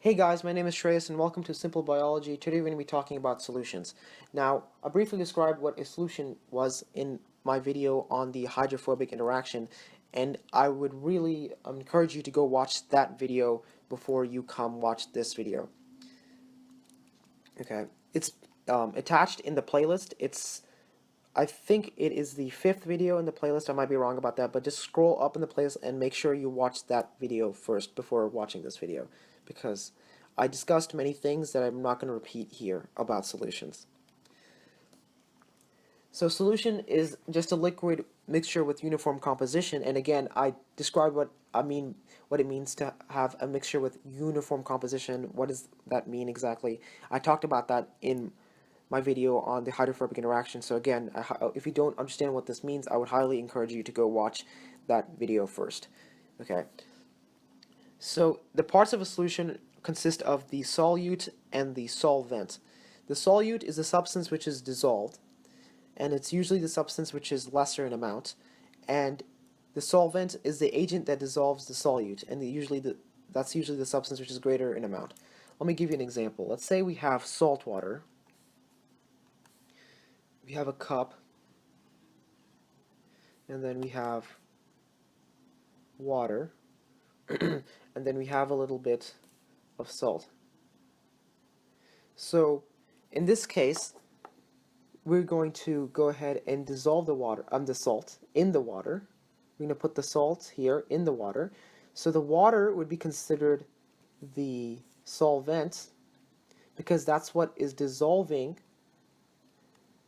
Hey guys, my name is Shreyas and welcome to Simple Biology. Today we're going to be talking about solutions. Now, I briefly described what a solution was in my video on the hydrophobic interaction, and I would really encourage you to go watch that video before you come watch this video. Okay, it's attached in the playlist. I think it is the 5th video in the playlist. I might be wrong about that, but just scroll up in the playlist and make sure you watch that video first before watching this video, because I discussed many things that I'm not going to repeat here about solutions. So solution is just a liquid mixture with uniform composition, and again, I described what it means to have a mixture with uniform composition. What does that mean exactly? I talked about that in my video on the hydrophobic interaction. So again, if you don't understand what this means, I would highly encourage you to go watch that video first. Okay. So the parts of a solution consist of the solute and the solvent. The solute is a substance which is dissolved, and it's usually the substance which is lesser in amount, and the solvent is the agent that dissolves the solute, and that's usually the substance which is greater in amount. Let me give you an example. Let's say we have salt water. We have a cup, and then we have water, and then we have a little bit of salt. So in this case, we're going to go ahead and dissolve the salt in the water. We're going to put the salt here in the water. So the water would be considered the solvent because that's what is dissolving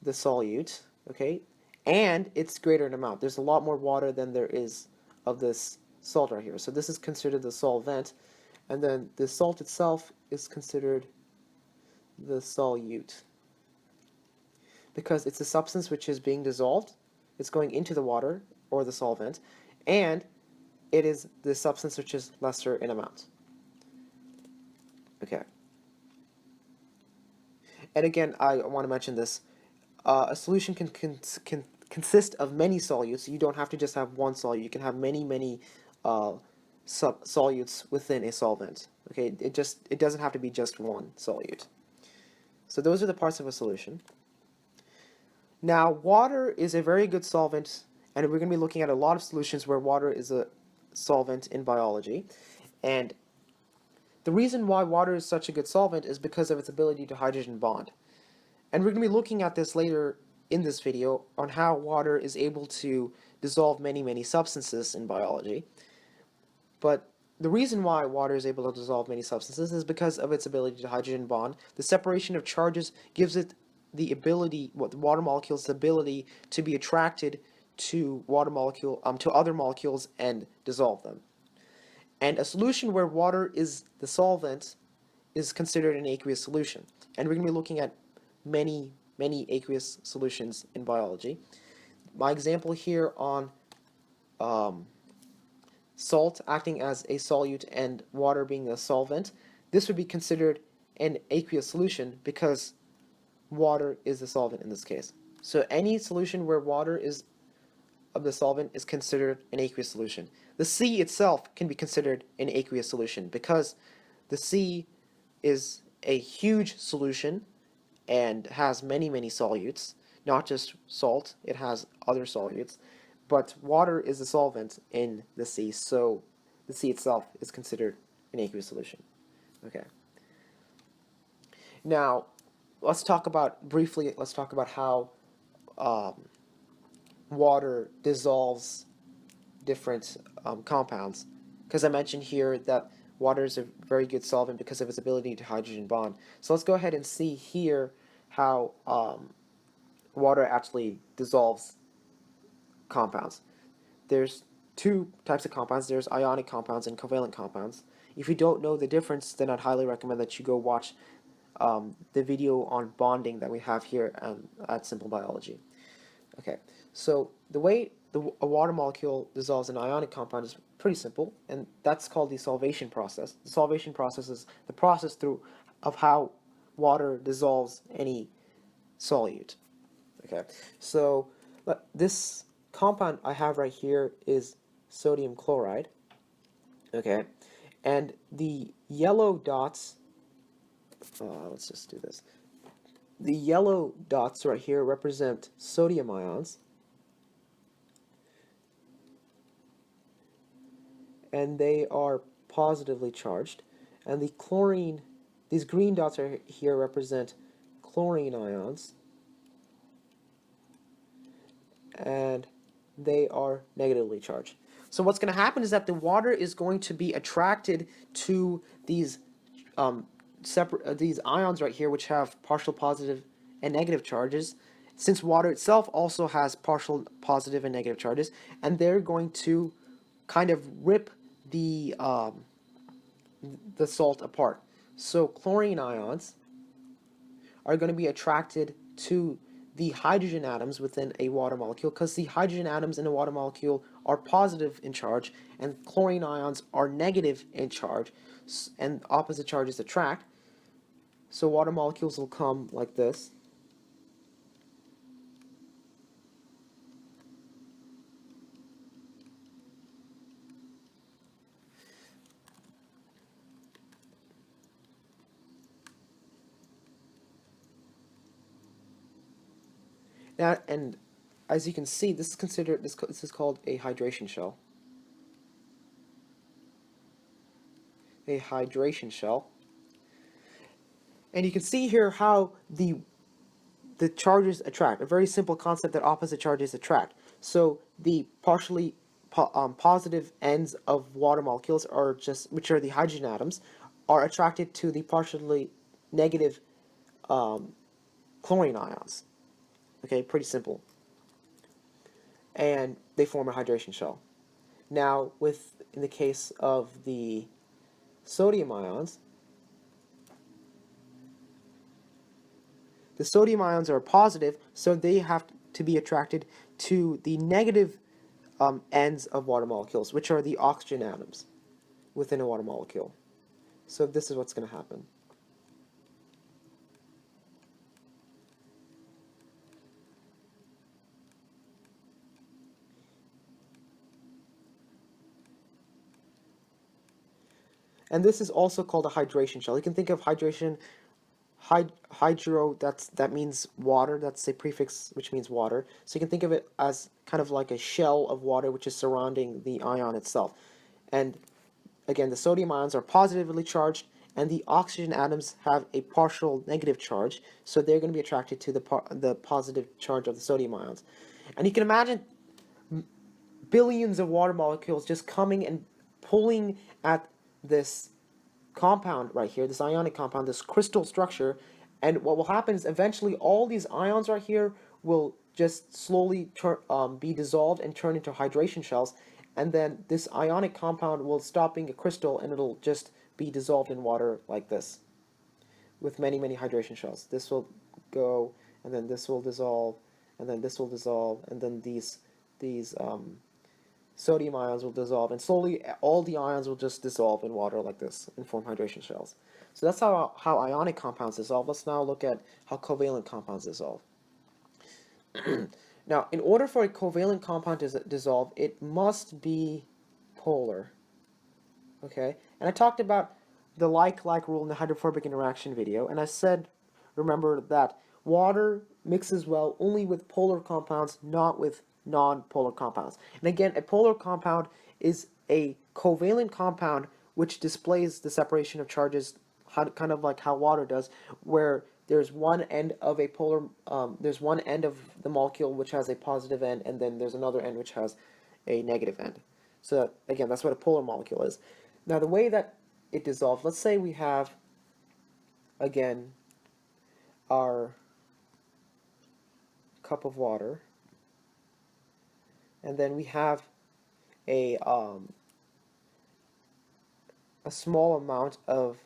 the solute, okay? And it's greater in amount. There's a lot more water than there is of this salt right here. So this is considered the solvent, and then the salt itself is considered the solute because it's a substance which is being dissolved. It's going into the water or the solvent, and it is the substance which is lesser in amount. Okay. And again, I want to mention this. A solution can consist of many solutes. You don't have to just have one solute. You can have many solutes within a solvent. Okay, it doesn't have to be just one solute. So those are the parts of a solution. Now, water is a very good solvent, and we're going to be looking at a lot of solutions where water is a solvent in biology. And the reason why water is such a good solvent is because of its ability to hydrogen bond. And we're going to be looking at this later in this video on how water is able to dissolve many substances in biology. But the reason why water is able to dissolve many substances is because of its ability to hydrogen bond. The separation of charges gives it the ability, the water molecule's ability to be attracted to to other molecules and dissolve them. And a solution where water is the solvent is considered an aqueous solution. And we're going to be looking at many aqueous solutions in biology. My example here on salt acting as a solute and water being a solvent, this would be considered an aqueous solution because water is the solvent in this case. So any solution where water is of the solvent is considered an aqueous solution. The sea itself can be considered an aqueous solution because the sea is a huge solution and has many solutes, not just salt, it has other solutes, but water is a solvent in the sea, so the sea itself is considered an aqueous solution. Okay. Now, let's talk about how water dissolves different compounds, because I mentioned here that water is a very good solvent because of its ability to hydrogen bond. So let's go ahead and see here how water actually dissolves compounds. There's two types of compounds. There's ionic compounds and covalent compounds. If you don't know the difference, then I'd highly recommend that you go watch the video on bonding that we have here at Simple Biology. Okay, so the way a water molecule dissolves an ionic compound is pretty simple, and that's called the solvation process. The solvation process is the process of how water dissolves any solute. Okay, so this compound I have right here is sodium chloride. Okay, and the yellow dots, let's just do this. The yellow dots right here represent sodium ions, and they are positively charged. And the chlorine, these green dots are here represent chlorine ions, and they are negatively charged. So what's going to happen is that the water is going to be attracted to these these ions right here, which have partial positive and negative charges, since water itself also has partial positive and negative charges, and they're going to kind of rip the salt apart. So chlorine ions are going to be attracted to the hydrogen atoms within a water molecule, because the hydrogen atoms in a water molecule are positive in charge and chlorine ions are negative in charge, and opposite charges attract. So water molecules will come like this. Now, and as you can see, this is called a hydration shell. A hydration shell. And you can see here how the charges attract. A very simple concept that opposite charges attract. So the partially positive ends of water molecules are which are the hydrogen atoms, are attracted to the partially negative chlorine ions. Okay, pretty simple. And they form a hydration shell. Now, in the case of the sodium ions, the sodium ions are positive, so they have to be attracted to the negative ends of water molecules, which are the oxygen atoms within a water molecule. So this is what's going to happen. And this is also called a hydration shell. You can think of hydration, hydro, that means water, that's a prefix which means water. So you can think of it as kind of like a shell of water which is surrounding the ion itself. And again, the sodium ions are positively charged, and the oxygen atoms have a partial negative charge, so they're going to be attracted to the positive charge of the sodium ions. And you can imagine billions of water molecules just coming and pulling at this compound right here, this ionic compound, this crystal structure, and what will happen is eventually all these ions right here will just slowly be dissolved and turn into hydration shells, and then this ionic compound will stop being a crystal and it'll just be dissolved in water like this, with many, many hydration shells. This will go, and then this will dissolve, and then this will dissolve, and then these sodium ions will dissolve, and slowly all the ions will just dissolve in water like this and form hydration shells. So that's how ionic compounds dissolve. Let's now look at how covalent compounds dissolve. Now, in order for a covalent compound to dissolve, it must be polar. Okay? And I talked about the like-like rule in the hydrophobic interaction video, and I said, remember, that water mixes well only with polar compounds, not with non-polar compounds. And again, a polar compound is a covalent compound which displays the separation of charges, kind of like how water does, where there's one end of a polar, there's one end of the molecule which has a positive end, and then there's another end which has a negative end. So again, that's what a polar molecule is. Now, the way that it dissolves, let's say we have, again, our cup of water, and then we have a small amount of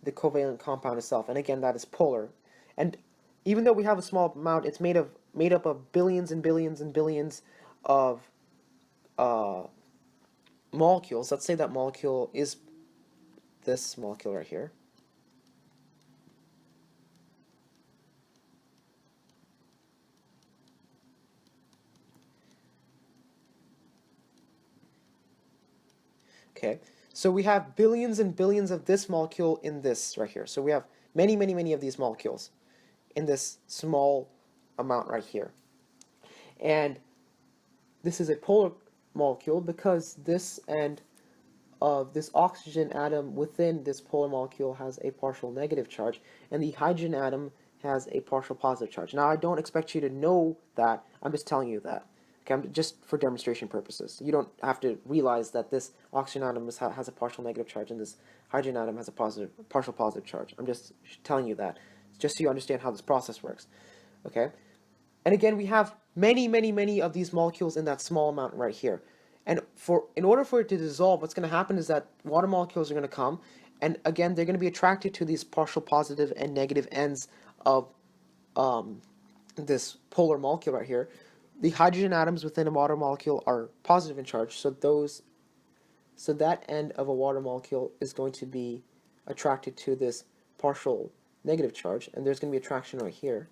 the covalent compound itself, and again, that is polar. And even though we have a small amount, it's made up of billions and billions and billions of molecules. Let's say that molecule is this molecule right here. Okay, So we have billions and billions of this molecule in this right here. So we have many, many, many of these molecules in this small amount right here. And this is a polar molecule because this end of this oxygen atom within this polar molecule has a partial negative charge, and the hydrogen atom has a partial positive charge. Now, I don't expect you to know that. I'm just telling you that. Okay, just for demonstration purposes. You don't have to realize that this oxygen atom has a partial negative charge and this hydrogen atom has a partial positive charge. I'm just telling you that, just so you understand how this process works. Okay, and again, we have many, many, many of these molecules in that small amount right here. And in order for it to dissolve, what's going to happen is that water molecules are going to come, and again, they're going to be attracted to these partial positive and negative ends of this polar molecule right here. The hydrogen atoms within a water molecule are positive in charge, so that end of a water molecule is going to be attracted to this partial negative charge, and there's going to be attraction right here.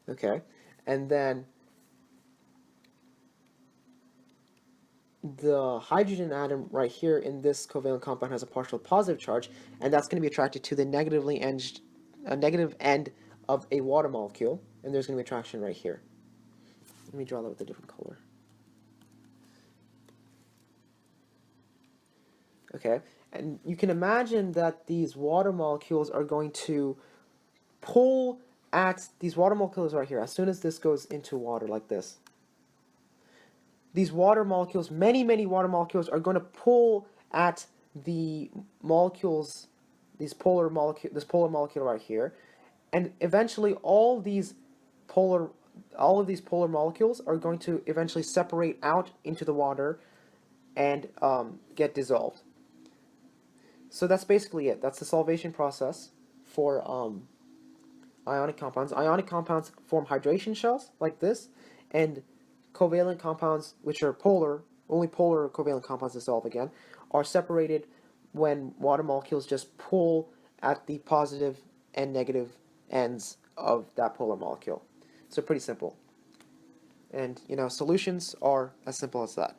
Okay, and then the hydrogen atom right here in this covalent compound has a partial positive charge, and that's going to be attracted to the negative end of a water molecule, and there's going to be attraction right here. Let me draw that with a different color. Okay, and you can imagine that these water molecules are going to pull at these water molecules right here as soon as this goes into water like this. These water molecules, many, many water molecules, are going to pull at the molecules, this polar molecule right here, and eventually all of these polar molecules are going to eventually separate out into the water and get dissolved. So that's basically it. That's the solvation process for ionic compounds. Ionic compounds form hydration shells like this, and covalent compounds, which are only polar covalent compounds dissolve again, are separated when water molecules just pull at the positive and negative ends of that polar molecule. So pretty simple. And, solutions are as simple as that.